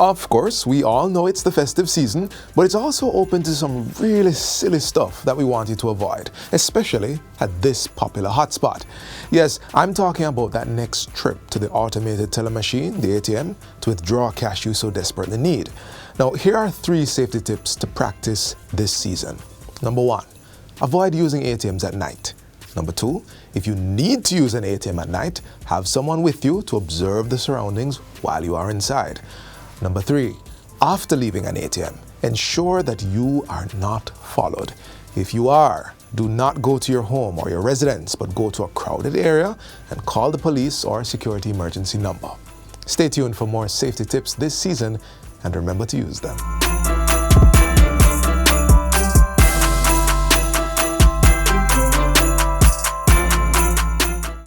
Of course, we all know it's the festive season, but it's also open to some really silly stuff that we want you to avoid, especially at this popular hotspot. Yes, I'm talking about that next trip to the automated teller machine, the ATM, to withdraw cash you so desperately need. Now, here are 3 safety tips to practice this season. Number 1, avoid using ATMs at night. Number 2, if you need to use an ATM at night, have someone with you to observe the surroundings while you are inside. Number 3, after leaving an ATM, ensure that you are not followed. If you are, do not go to your home or your residence, but go to a crowded area and call the police or security emergency number. Stay tuned for more safety tips this season and remember to use them.